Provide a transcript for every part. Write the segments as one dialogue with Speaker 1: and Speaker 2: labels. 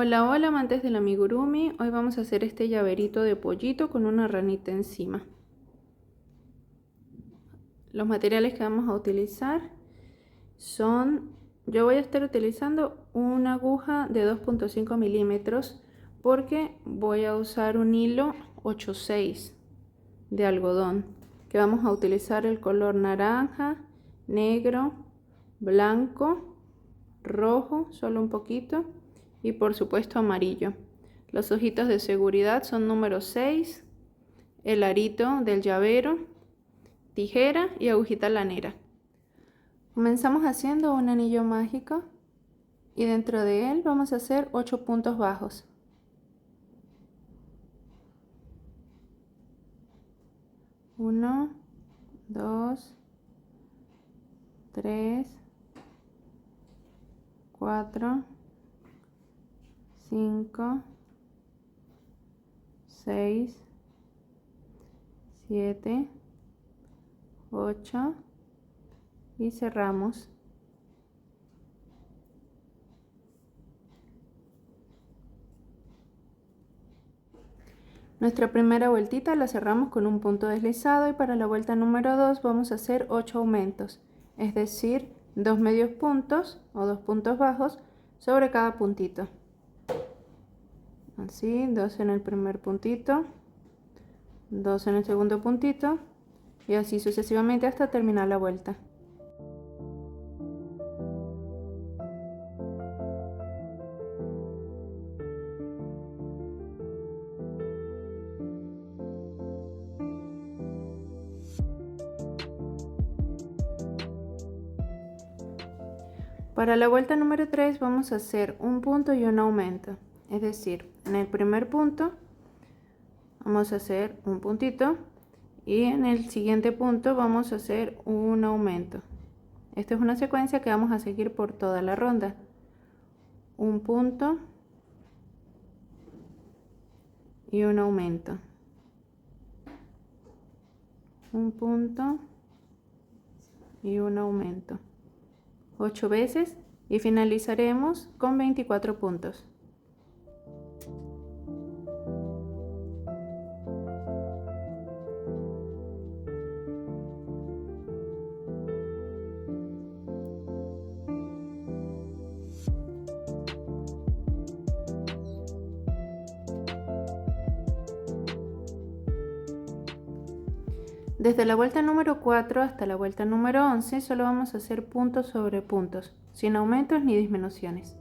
Speaker 1: Hola, hola amantes del amigurumi, hoy vamos a hacer este llaverito de pollito con una ranita encima. Los materiales que vamos a utilizar son, yo voy a estar utilizando una aguja de 2.5 milímetros porque voy a usar un hilo 8/6 de algodón, que vamos a utilizar el color naranja, negro, blanco, rojo, solo un poquito, y por supuesto amarillo. Los ojitos de seguridad son número 6, el arito del llavero, tijera y agujita lanera. Comenzamos haciendo un anillo mágico y dentro de él vamos a hacer 8 puntos bajos. 1, 2, 3, 4, 5, 6, 7, 8 y cerramos. Nuestra primera vueltita la cerramos con un punto deslizado y para la vuelta número 2 vamos a hacer 8 aumentos, es decir, 2 medios puntos o 2 puntos bajos sobre cada puntito. Así, 2 en el primer puntito, 2 en el segundo puntito y así sucesivamente hasta terminar la vuelta. Para la vuelta número 3 vamos a hacer un punto y un aumento, es decir, en el primer punto vamos a hacer un puntito y en el siguiente punto vamos a hacer un aumento. Esta es una secuencia que vamos a seguir por toda la ronda. Un punto y un aumento. Un punto y un aumento. 8 veces y finalizaremos con 24 puntos. Desde la vuelta número 4 hasta la vuelta número 11 solo vamos a hacer puntos sobre puntos, sin aumentos ni disminuciones.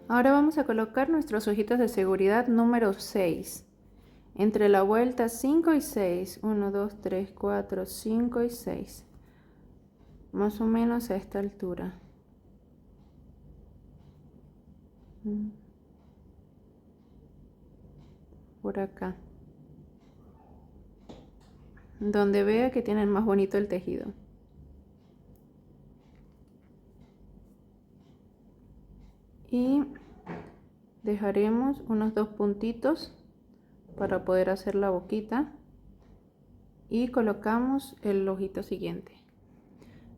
Speaker 1: Ahora vamos a colocar nuestros ojitos de seguridad número 6. Entre la vuelta 5 y 6. 1, 2, 3, 4, 5 y 6. Más o menos a esta altura. Por acá. Donde vea que tienen más bonito el tejido. Y dejaremos unos 2 puntitos para poder hacer la boquita y colocamos el ojito siguiente.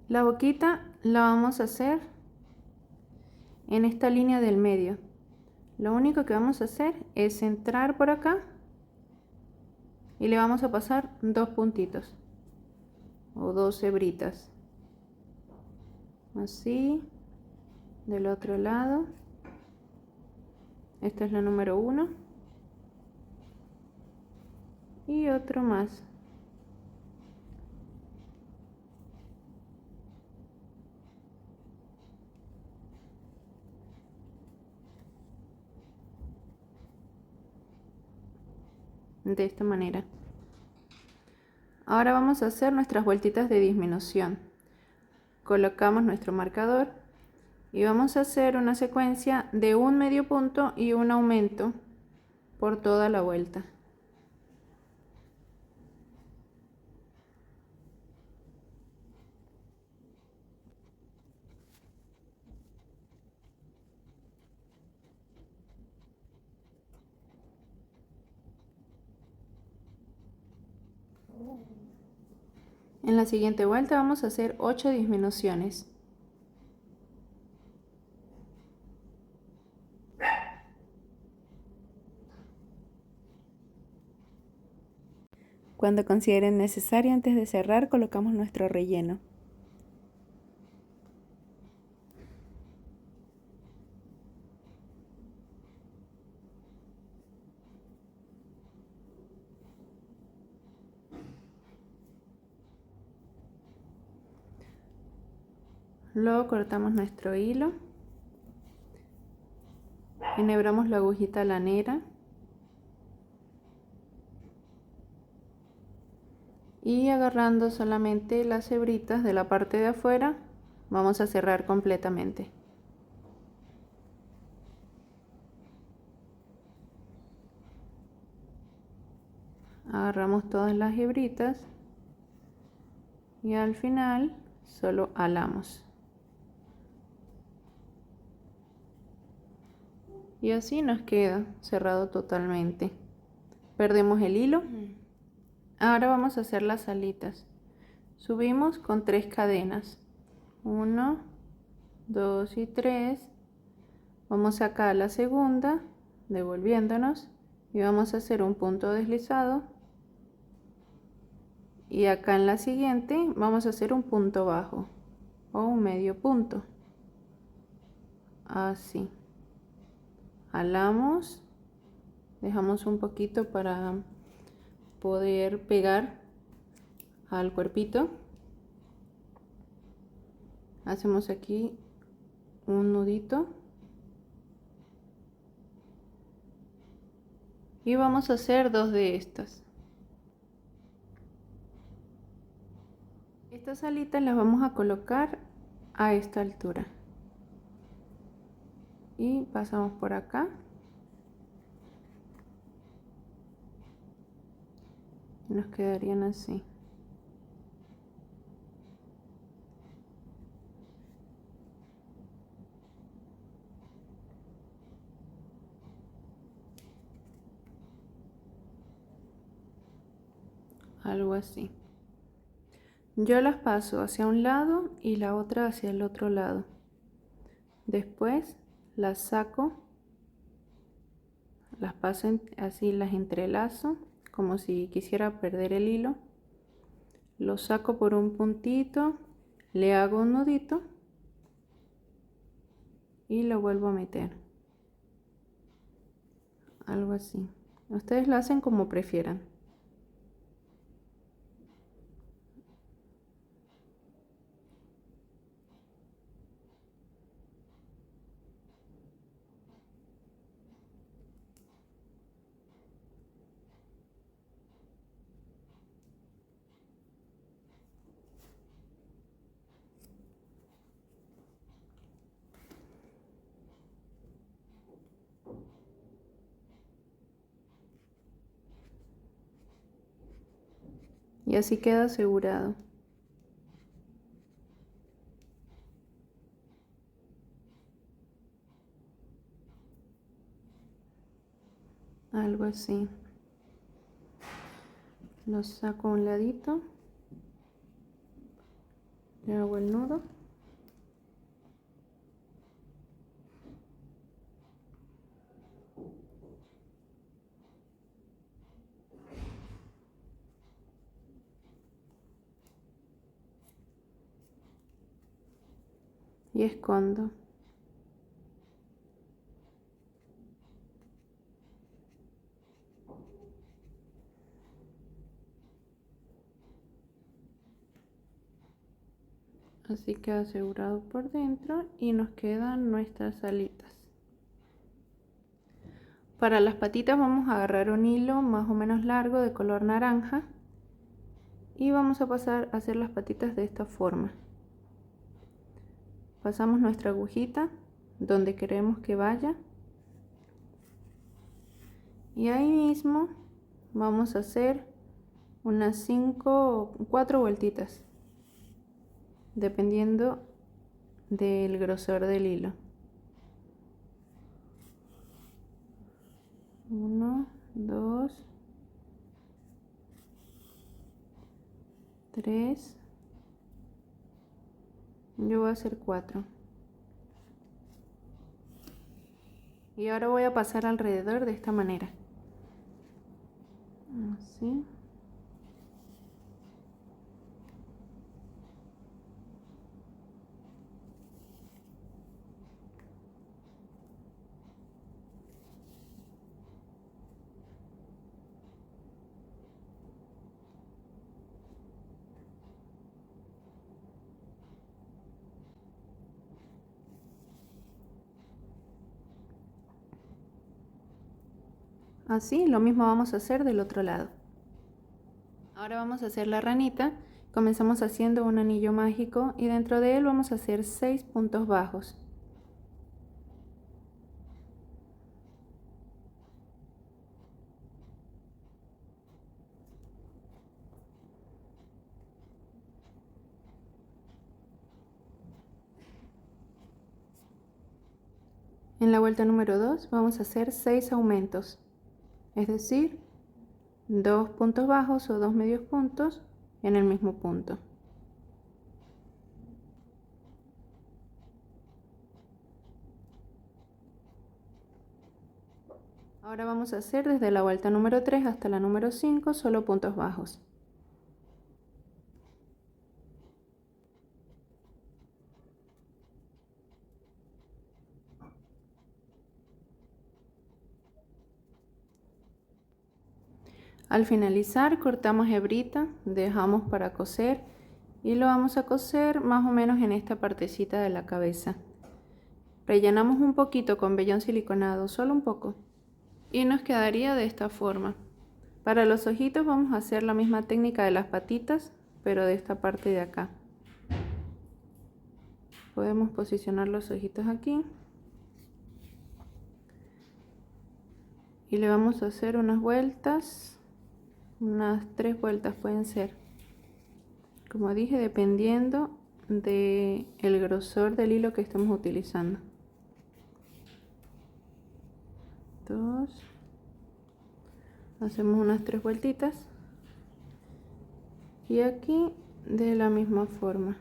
Speaker 1: La boquita la vamos a hacer en esta línea del medio. Lo único que vamos a hacer es entrar por acá y le vamos a pasar 2 puntitos o 2 hebritas, así. Del otro lado, esta es la número 1 y otro más. De esta manera. Ahora vamos a hacer nuestras vueltitas de disminución. colocamos nuestro marcador y vamos a hacer una secuencia de un medio punto y un aumento por toda la vuelta. En la siguiente vuelta vamos a hacer 8 disminuciones. Cuando consideren necesario, antes de cerrar, colocamos nuestro relleno. Luego cortamos nuestro hilo, enhebramos la agujita lanera y agarrando solamente las hebritas de la parte de afuera vamos a cerrar completamente. Agarramos todas las hebritas y al final solo alamos. Y así nos queda cerrado totalmente. Perdemos el hilo. Ahora vamos a hacer las alitas. Subimos con 3 cadenas. 1, 2 y 3. Vamos acá a la segunda, devolviéndonos, y vamos a hacer un punto deslizado. Y acá en la siguiente vamos a hacer un punto bajo o un medio punto. Así. Jalamos, dejamos un poquito para poder pegar al cuerpito. Hacemos aquí un nudito y vamos a hacer 2 de estas. Estas alitas las vamos a colocar a esta altura y pasamos por acá. Nos quedarían así. Algo así. Yo las paso hacia un lado y la otra hacia el otro lado. Después las saco, las paso así, las entrelazo como si quisiera perder el hilo. Lo saco por un puntito, le hago un nudito y lo vuelvo a meter. Algo así. Ustedes lo hacen como prefieran. Y así queda asegurado. Algo así. Lo saco a un ladito. Le hago el nudo. Y escondo. Así queda asegurado por dentro y nos quedan nuestras alitas. Para las patitas vamos a agarrar un hilo más o menos largo de color naranja y vamos a pasar a hacer las patitas de esta forma. pasamos nuestra agujita donde queremos que vaya y ahí mismo vamos a hacer unas 5 o 4 vueltitas dependiendo del grosor del hilo. 1, 2, 3, yo voy a hacer 4 y ahora voy a pasar alrededor de esta manera, así. Así, lo mismo vamos a hacer del otro lado. Ahora vamos a hacer la ranita. Comenzamos haciendo un anillo mágico y dentro de él vamos a hacer 6 puntos bajos. En la vuelta número 2 vamos a hacer 6 aumentos, es decir, 2 puntos bajos o 2 medios puntos en el mismo punto. Ahora vamos a hacer desde la vuelta número 3 hasta la número 5 solo puntos bajos. Al finalizar cortamos hebrita, dejamos para coser y lo vamos a coser más o menos en esta partecita de la cabeza. Rellenamos un poquito con vellón siliconado, solo un poco, y nos quedaría de esta forma. Para los ojitos vamos a hacer la misma técnica de las patitas, pero de esta parte de acá. Podemos posicionar los ojitos aquí y le vamos a hacer unas vueltas. Unas 3 vueltas pueden ser, como dije, dependiendo del grosor del hilo que estemos utilizando. 2, hacemos unas 3 vueltitas y aquí de la misma forma.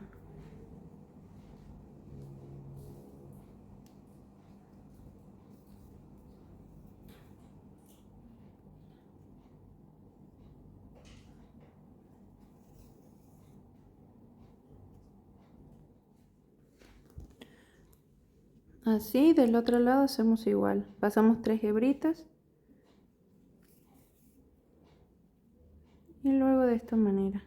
Speaker 1: Así del otro lado hacemos igual, pasamos 3 hebritas y luego de esta manera.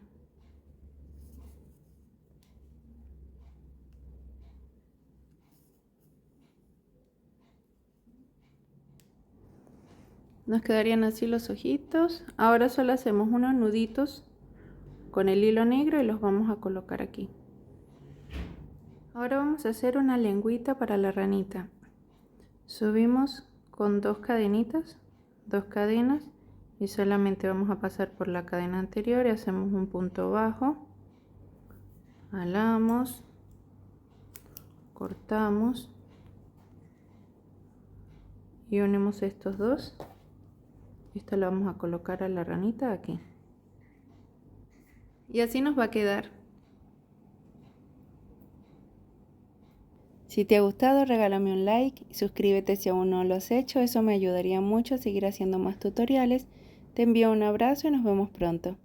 Speaker 1: Nos quedarían así los ojitos. Ahora solo hacemos unos nuditos con el hilo negro y los vamos a colocar aquí. Ahora vamos a hacer una lengüita para la ranita. Subimos con 2 cadenitas, 2 cadenas y solamente vamos a pasar por la cadena anterior y hacemos un punto bajo, jalamos, cortamos y unimos estos dos. Esto lo vamos a colocar a la ranita aquí y así nos va a quedar. Si te ha gustado, regálame un like y suscríbete si aún no lo has hecho, eso me ayudaría mucho a seguir haciendo más tutoriales. Te envío un abrazo y nos vemos pronto.